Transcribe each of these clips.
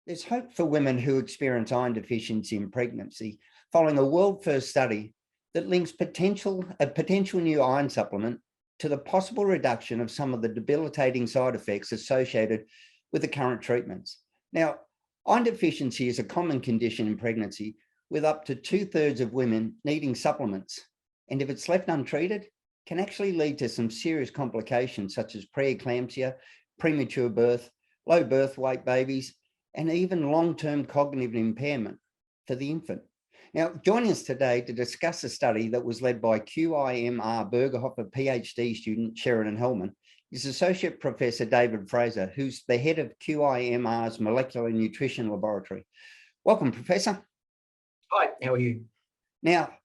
There's hope for women who experience iron deficiency in pregnancy following a world-first study that links a potential new iron supplement to the possible reduction of some of the debilitating side effects associated with the current treatments. Now, iron deficiency is a common condition in pregnancy with up to 2/3 of women needing supplements. And if it's left untreated, can actually lead to some serious complications such as preeclampsia, premature birth, low birth weight babies, and even long-term cognitive impairment for the infant. Now, joining us today to discuss a study that was led by QIMR Bergerhofer PhD student Sheridan Hellman is Associate Professor David Fraser, who's the head of QIMR's Molecular Nutrition Laboratory. Welcome, Professor. Hi, how are you? Now,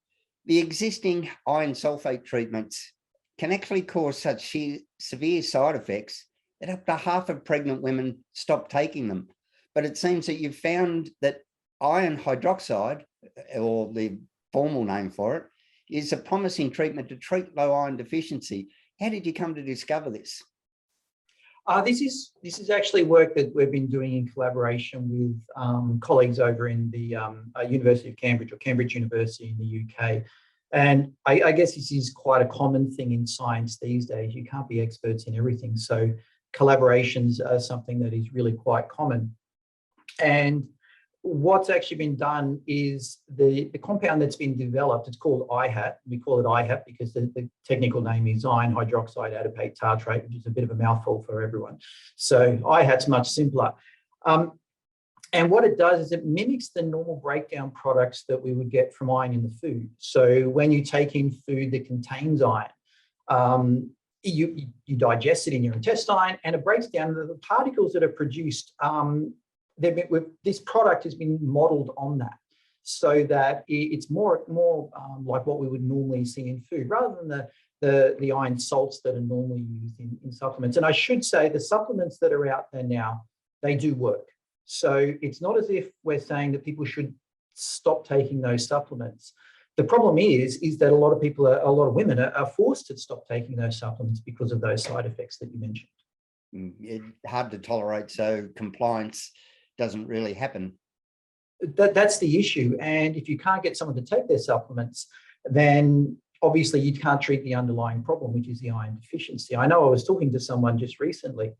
the existing iron sulfate treatments can actually cause such severe side effects that up to half of pregnant women stop taking them. But it seems that you've found that iron hydroxide, or the formal name for it, is a promising treatment to treat low iron deficiency. How did you come to discover this? This is actually work that we've been doing in collaboration with colleagues over in the University of Cambridge, or Cambridge University in the UK. And I guess this is quite a common thing in science these days. You can't be experts in everything. So collaborations are something that is really quite common. And what's actually been done is the compound that's been developed, it's called IHAT. We call it IHAT because the technical name is iron hydroxide adipate tartrate, which is a bit of a mouthful for everyone. So IHAT's much simpler. And what it does is it mimics the normal breakdown products that we would get from iron in the food. So when you take in food that contains iron, you digest it in your intestine and it breaks down the particles that are produced. This product has been modeled on that so that it's more like what we would normally see in food rather than the iron salts that are normally used in supplements. And I should say the supplements that are out there now, they do work. So it's not as if we're saying that people should stop taking those supplements. The problem is that a lot of women are forced to stop taking those supplements because of those side effects that you mentioned. It's hard to tolerate, so compliance doesn't really happen. That's the issue. And if you can't get someone to take their supplements, then obviously you can't treat the underlying problem, which is the iron deficiency. I know I was talking to someone just recently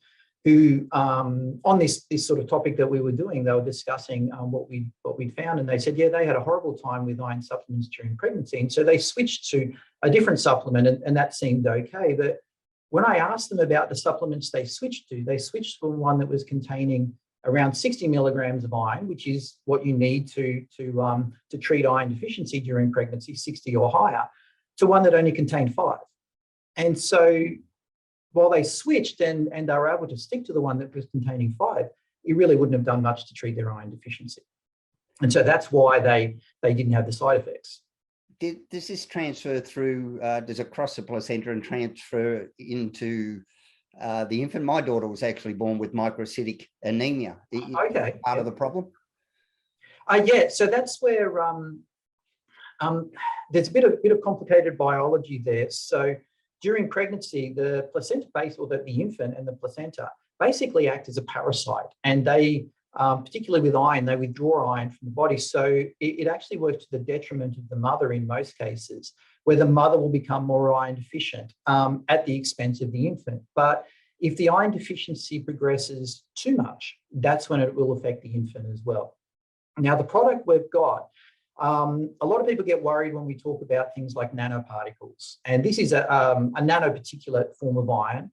who, on this sort of topic that we were doing, they were discussing what we'd found, and they said, yeah, they had a horrible time with iron supplements during pregnancy, and so they switched to a different supplement, and that seemed okay. But when I asked them about the supplements they switched from one that was containing around 60 milligrams of iron, which is what you need to treat iron deficiency during pregnancy, 60 or higher, to one that only contained 5. And so while they switched and they were able to stick to the one that was containing 5, it really wouldn't have done much to treat their iron deficiency. And so that's why they didn't have the side effects. Does this transfer through, does it cross the placenta and transfer into the infant? My daughter was actually born with microcytic anemia. Okay. Part of the problem? Yeah, so that's where there's a bit of complicated biology there. So during pregnancy, the placenta or the infant and the placenta basically act as a parasite, and they, particularly with iron, they withdraw iron from the body. So it actually works to the detriment of the mother in most cases, where the mother will become more iron deficient at the expense of the infant. But if the iron deficiency progresses too much, that's when it will affect the infant as well. Now, the product we've got, a lot of people get worried when we talk about things like nanoparticles. And this is a nanoparticulate form of iron,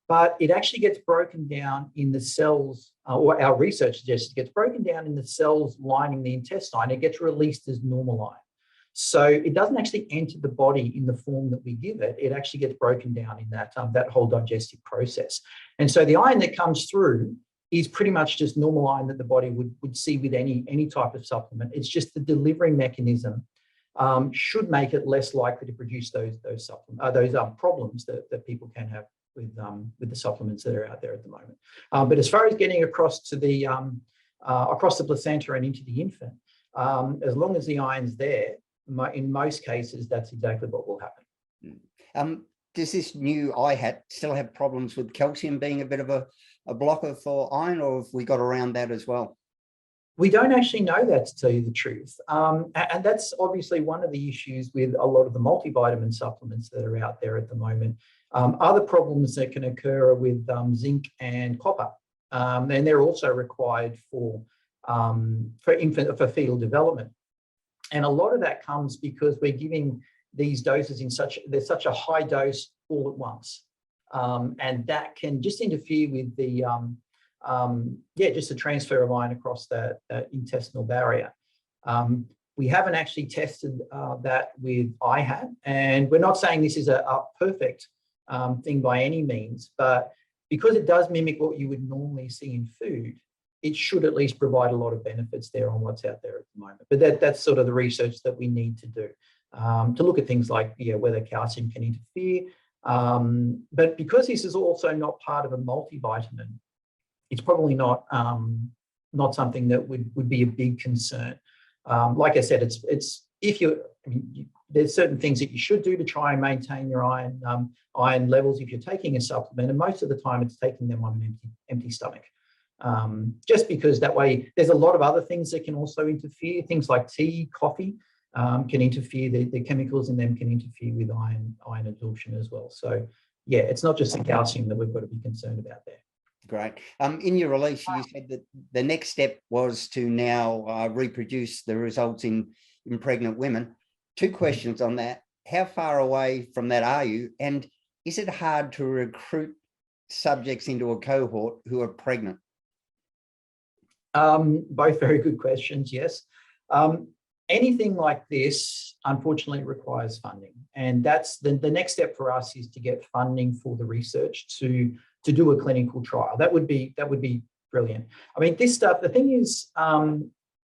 but it actually gets broken down in the cells, or our research suggests it gets broken down in the cells lining the intestine. It gets released as normal iron. So it doesn't actually enter the body in the form that we give it. It actually gets broken down in that whole digestive process. And so the iron that comes through is pretty much just normal iron that the body would see with any type of supplement. It's just the delivery mechanism should make it less likely to produce those problems that people can have with the supplements that are out there at the moment. But as far as getting across to the placenta and into the infant, as long as the iron's there, in most cases, that's exactly what will happen. Does this new IHAT still have problems with calcium being a bit of a blocker for iron, or have we got around that as well? We don't actually know that, to tell you the truth. And that's obviously one of the issues with a lot of the multivitamin supplements that are out there at the moment. Other problems that can occur are with zinc and copper. And they're also required for fetal development. And a lot of that comes because we're giving these doses there's such a high dose all at once. And that can just interfere with the, just the transfer of iron across the intestinal barrier. We haven't actually tested that with IHAT, and we're not saying this is a perfect thing by any means, but because it does mimic what you would normally see in food, it should at least provide a lot of benefits there on what's out there at the moment. But that's sort of the research that we need to do, to look at things like whether calcium can interfere. But because this is also not part of a multivitamin, it's probably not something that would be a big concern. Like I said, it's if you, there's certain things that you should do to try and maintain your iron levels if you're taking a supplement, and most of the time it's taking them on an empty stomach. Just because that way, there's a lot of other things that can also interfere. Things like tea, coffee can interfere. The chemicals in them can interfere with iron absorption as well. So yeah, it's not just the calcium that we've got to be concerned about there. Great. In your release, you said that the next step was to now reproduce the results in pregnant women. Two questions on that. How far away from that are you? And is it hard to recruit subjects into a cohort who are pregnant? Both very good questions, yes. Anything like this, unfortunately, requires funding. And that's the next step for us, is to get funding for the research to do a clinical trial. That would be brilliant. I mean, this stuff, the thing is,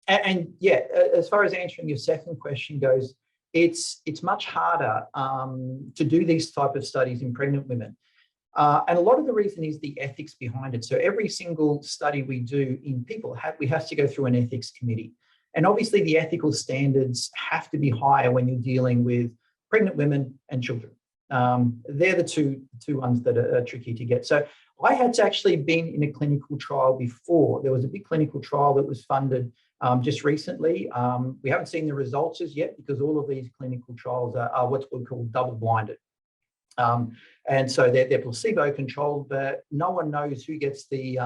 as far as answering your second question goes, it's much harder to do these type of studies in pregnant women. And a lot of the reason is the ethics behind it. So every single study we do in people, we have to go through an ethics committee. And obviously the ethical standards have to be higher when you're dealing with pregnant women and children. They're the two ones that are tricky to get. So IHAT's actually been in a clinical trial before. There was a big clinical trial that was funded just recently. We haven't seen the results as yet, because all of these clinical trials are what's called double-blinded. And so they're placebo-controlled, but no one knows who gets the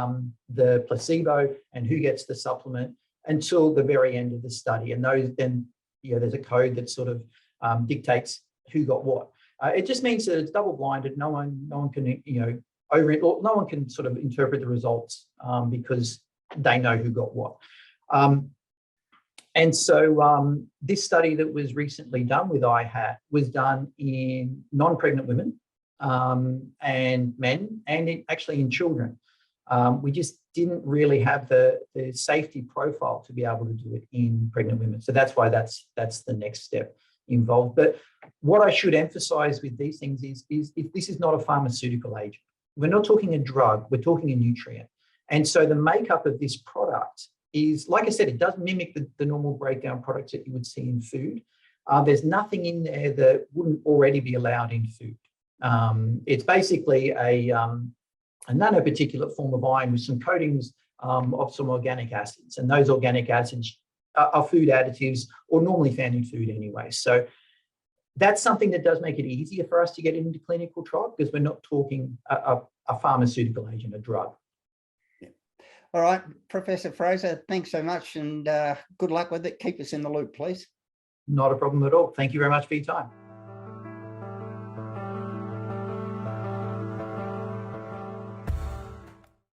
placebo and who gets the supplement until the very end of the study. And there's a code that sort of dictates who got what. It just means that it's double-blinded. No one can no one can sort of interpret the results because they know who got what. And so this study that was recently done with IHAT was done in non-pregnant women and men, and actually in children. We just didn't really have the safety profile to be able to do it in pregnant women. So that's why that's the next step involved. But what I should emphasize with these things is if this is not a pharmaceutical agent. We're not talking a drug, we're talking a nutrient. And so the makeup of this product is, like I said, it does mimic the normal breakdown products that you would see in food. There's nothing in there that wouldn't already be allowed in food. It's basically a nanoparticulate form of iron with some coatings of some organic acids. And those organic acids are food additives, or normally found in food anyway. So that's something that does make it easier for us to get into clinical trial, because we're not talking a pharmaceutical agent, a drug. Yeah. All right, Professor Fraser, thanks so much, and good luck with it. Keep us in the loop, please. Not a problem at all. Thank you very much for your time.